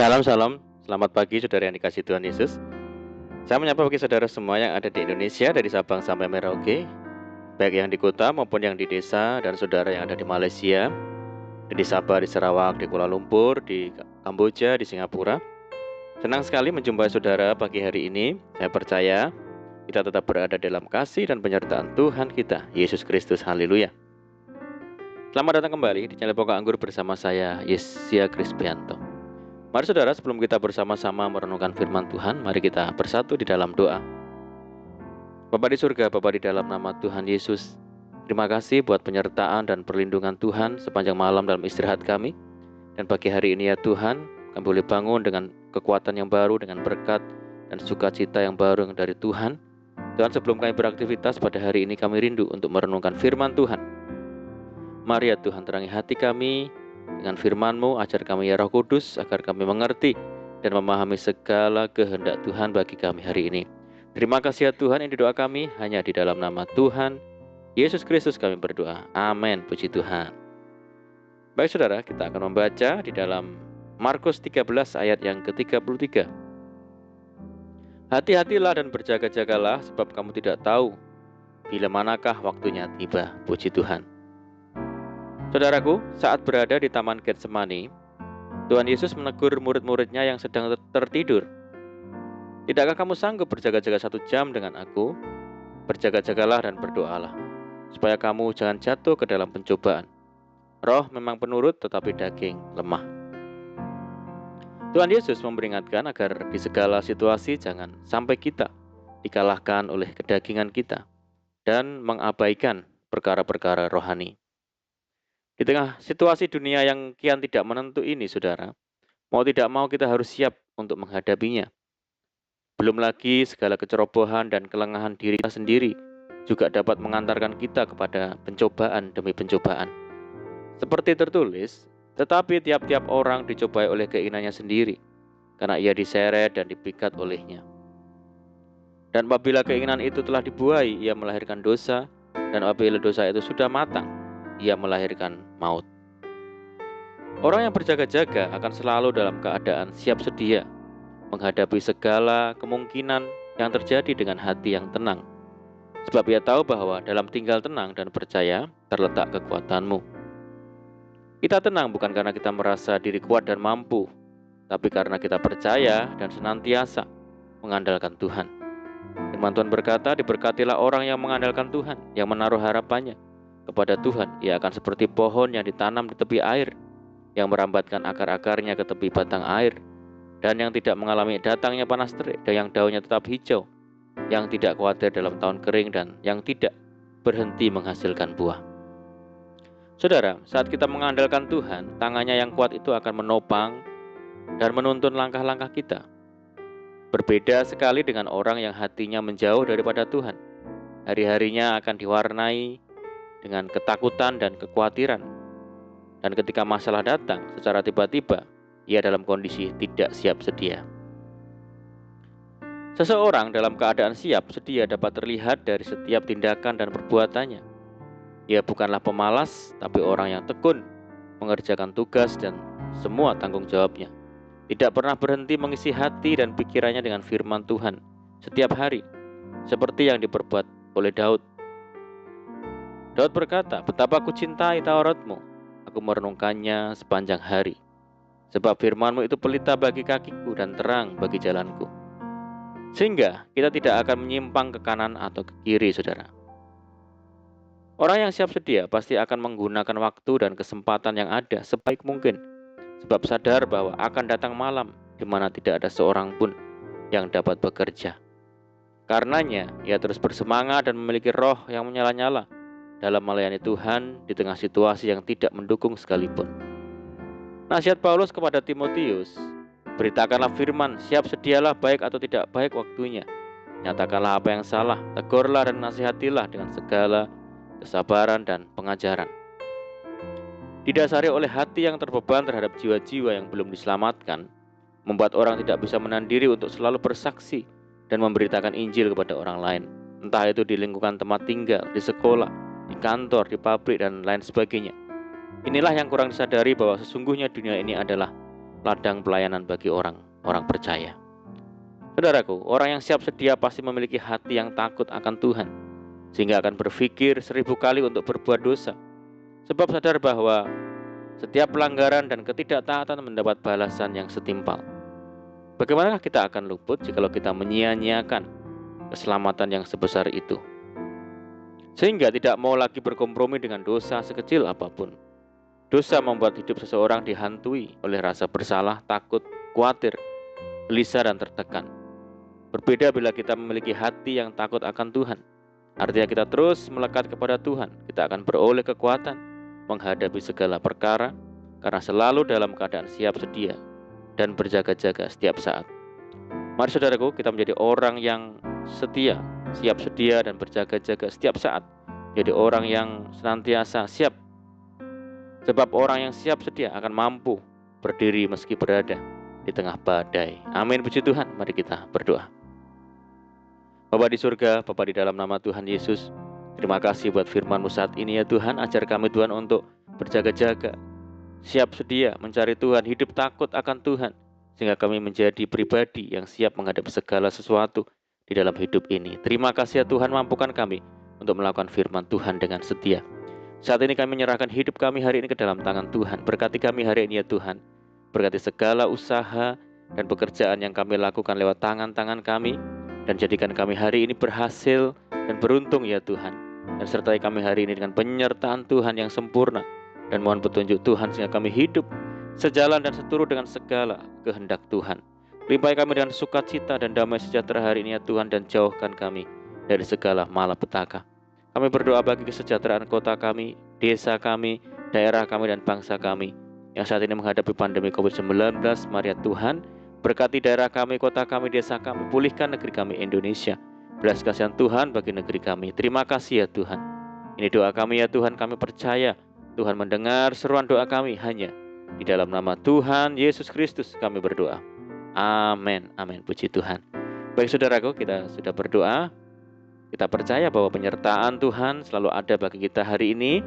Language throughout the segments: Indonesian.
Salam, selamat pagi saudara yang dikasihi Tuhan Yesus. Saya menyapa bagi saudara semua yang ada di Indonesia dari Sabang sampai Merauke, baik yang di kota maupun yang di desa, dan saudara yang ada di Malaysia, di Sabah, di Sarawak, di Kuala Lumpur, di Kamboja, di Singapura. Senang sekali menjumpai saudara pagi hari ini. Saya percaya kita tetap berada dalam kasih dan penyertaan Tuhan kita, Yesus Kristus. Haleluya. Selamat datang kembali di channel Pokok Anggur bersama saya, Yesia Krispianto. Mari saudara, sebelum kita bersama-sama merenungkan firman Tuhan, mari kita bersatu di dalam doa. Bapa di surga, Bapa di dalam nama Tuhan Yesus, terima kasih buat penyertaan dan perlindungan Tuhan sepanjang malam dalam istirahat kami. Dan pagi hari ini ya Tuhan, kami boleh bangun dengan kekuatan yang baru, dengan berkat dan sukacita yang baru dari Tuhan. Tuhan, sebelum kami beraktivitas pada hari ini, kami rindu untuk merenungkan firman Tuhan. Mari ya Tuhan, terangi hati kami dengan firman-Mu, ajar kami ya Roh Kudus, agar kami mengerti dan memahami segala kehendak Tuhan bagi kami hari ini. Terima kasih ya Tuhan, ini doa kami hanya di dalam nama Tuhan Yesus Kristus kami berdoa. Amin, puji Tuhan. Baik saudara, kita akan membaca di dalam Markus 13 ayat yang ke-33. Hati-hatilah dan berjaga-jagalah, sebab kamu tidak tahu bila manakah waktunya tiba. Puji Tuhan. Saudaraku, saat berada di Taman Getsemani, Tuhan Yesus menegur murid-muridnya yang sedang tertidur. Tidakkah kamu sanggup berjaga-jaga 1 jam dengan aku? Berjaga-jagalah dan berdoalah, supaya kamu jangan jatuh ke dalam pencobaan. Roh memang penurut, tetapi daging lemah. Tuhan Yesus memperingatkan agar di segala situasi jangan sampai kita dikalahkan oleh kedagingan kita dan mengabaikan perkara-perkara rohani. Di tengah situasi dunia yang kian tidak menentu ini, saudara, mau tidak mau kita harus siap untuk menghadapinya. Belum lagi segala kecerobohan dan kelengahan diri kita sendiri juga dapat mengantarkan kita kepada pencobaan demi pencobaan. Seperti tertulis, tetapi tiap-tiap orang dicobai oleh keinginannya sendiri, karena ia diseret dan dipikat olehnya. Dan apabila keinginan itu telah dibuai, ia melahirkan dosa, dan apabila dosa itu sudah matang, ia melahirkan maut. Orang yang berjaga-jaga akan selalu dalam keadaan siap sedia menghadapi segala kemungkinan yang terjadi dengan hati yang tenang. Sebab ia tahu bahwa dalam tinggal tenang dan percaya terletak kekuatanmu. Kita tenang bukan karena kita merasa diri kuat dan mampu, tapi karena kita percaya dan senantiasa mengandalkan Tuhan. Firman Tuhan berkata, diberkatilah orang yang mengandalkan Tuhan, yang menaruh harapannya kepada Tuhan. Ia akan seperti pohon yang ditanam di tepi air, yang merambatkan akar-akarnya ke tepi batang air, dan yang tidak mengalami datangnya panas terik, dan yang daunnya tetap hijau, yang tidak khawatir dalam tahun kering, dan yang tidak berhenti menghasilkan buah. Saudara, saat kita mengandalkan Tuhan, tangannya yang kuat itu akan menopang dan menuntun langkah-langkah kita. Berbeda sekali dengan orang yang hatinya menjauh daripada Tuhan. Hari-harinya akan diwarnai dengan ketakutan dan kekhawatiran. Dan ketika masalah datang secara tiba-tiba, ia dalam kondisi tidak siap sedia. Seseorang dalam keadaan siap sedia dapat terlihat dari setiap tindakan dan perbuatannya. Ia bukanlah pemalas, tapi orang yang tekun mengerjakan tugas dan semua tanggung jawabnya. Tidak pernah berhenti mengisi hati dan pikirannya dengan firman Tuhan setiap hari, seperti yang diperbuat oleh Daud. Daud berkata, betapa aku cintai Tauratmu, aku merenungkannya sepanjang hari. Sebab firman-Mu itu pelita bagi kakiku dan terang bagi jalanku. Sehingga kita tidak akan menyimpang ke kanan atau ke kiri, saudara. Orang yang siap sedia pasti akan menggunakan waktu dan kesempatan yang ada sebaik mungkin. Sebab sadar bahwa akan datang malam di mana tidak ada seorang pun yang dapat bekerja. Karenanya, ia terus bersemangat dan memiliki roh yang menyala-nyala dalam melayani Tuhan di tengah situasi yang tidak mendukung sekalipun. Nasihat Paulus kepada Timotius, beritakanlah firman, siap sedialah baik atau tidak baik waktunya. Nyatakanlah apa yang salah, tegurlah dan nasihatilah dengan segala kesabaran dan pengajaran. Didasari oleh hati yang terbeban terhadap jiwa-jiwa yang belum diselamatkan, membuat orang tidak bisa menahan diri untuk selalu bersaksi dan memberitakan Injil kepada orang lain. Entah itu di lingkungan tempat tinggal, di sekolah, di kantor, di pabrik, dan lain sebagainya. Inilah yang kurang disadari bahwa sesungguhnya dunia ini adalah ladang pelayanan bagi orang-orang percaya. Saudaraku, orang yang siap sedia pasti memiliki hati yang takut akan Tuhan, sehingga akan berpikir 1000 kali untuk berbuat dosa. Sebab sadar bahwa setiap pelanggaran dan ketidaktaatan mendapat balasan yang setimpal. Bagaimanakah kita akan luput jikalau kita menyia-nyiakan keselamatan yang sebesar itu, sehingga tidak mau lagi berkompromi dengan dosa sekecil apapun. Dosa membuat hidup seseorang dihantui oleh rasa bersalah, takut, khawatir, gelisah, dan tertekan. Berbeda bila kita memiliki hati yang takut akan Tuhan. Artinya kita terus melekat kepada Tuhan. Kita akan beroleh kekuatan menghadapi segala perkara karena selalu dalam keadaan siap sedia dan berjaga-jaga setiap saat. Mari saudaraku, kita menjadi orang yang setia, siap sedia dan berjaga-jaga setiap saat. Jadi orang yang senantiasa siap. Sebab orang yang siap sedia akan mampu berdiri meski berada di tengah badai. Amin, puji Tuhan. Mari kita berdoa. Bapa di surga, Bapa di dalam nama Tuhan Yesus, terima kasih buat firman-Mu saat ini ya Tuhan. Ajar kami Tuhan untuk berjaga-jaga, siap sedia mencari Tuhan, hidup takut akan Tuhan, sehingga kami menjadi pribadi yang siap menghadapi segala sesuatu di dalam hidup ini. Terima kasih ya Tuhan, mampukan kami untuk melakukan firman Tuhan dengan setia. Saat ini kami menyerahkan hidup kami hari ini ke dalam tangan Tuhan. Berkati kami hari ini ya Tuhan. Berkati segala usaha dan pekerjaan yang kami lakukan lewat tangan-tangan kami. Dan jadikan kami hari ini berhasil dan beruntung ya Tuhan. Dan sertai kami hari ini dengan penyertaan Tuhan yang sempurna. Dan mohon petunjuk Tuhan sehingga kami hidup sejalan dan seturut dengan segala kehendak Tuhan. Limpahi kami dengan sukacita dan damai sejahtera hari ini ya Tuhan. Dan jauhkan kami dari segala malapetaka. Kami berdoa bagi kesejahteraan kota kami, desa kami, daerah kami, dan bangsa kami yang saat ini menghadapi pandemi COVID-19. Mari ya Tuhan, berkati daerah kami, kota kami, desa kami, pulihkan negeri kami Indonesia. Belas kasihan Tuhan bagi negeri kami. Terima kasih ya Tuhan. Ini doa kami ya Tuhan, kami percaya Tuhan mendengar seruan doa kami hanya di dalam nama Tuhan Yesus Kristus kami berdoa. Amin, amin, puji Tuhan. Baik saudaraku, kita sudah berdoa. Kita percaya bahwa penyertaan Tuhan selalu ada bagi kita hari ini.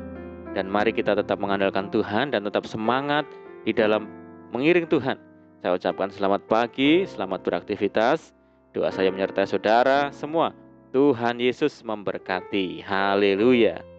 Dan mari kita tetap mengandalkan Tuhan dan tetap semangat di dalam mengiring Tuhan. Saya ucapkan selamat pagi, selamat beraktivitas. Doa saya menyertai saudara semua. Tuhan Yesus memberkati. Haleluya.